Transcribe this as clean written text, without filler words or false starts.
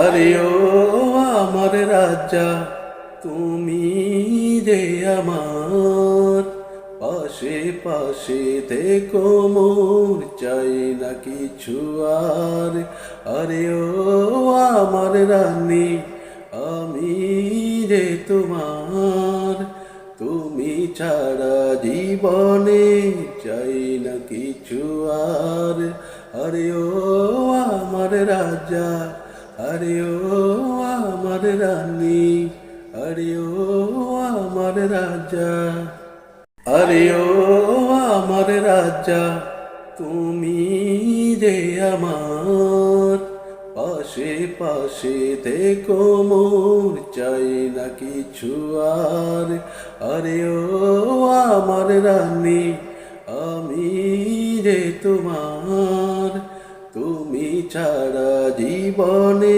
আরে ও আমার রাজা, তুমি যে আমার পাশে পাশে থেকো মোর, চাই না কিছু আর। আরে ও আমার রানী, আমি যে তোমার, তুমি ছাড়া জীবনে চাই না কিছু আর। আরে ও আমার রাজা, আরে ও আমার রানী, আরে ও আমার রাজা। আরে ও আমার রাজা, তুমি যে আমার পাশে পাশে থেকো মোর, চাই না কিছু আর। আরে ও আমার রানী, আমি যে তোমার, তুমি ছাড়া জীবনে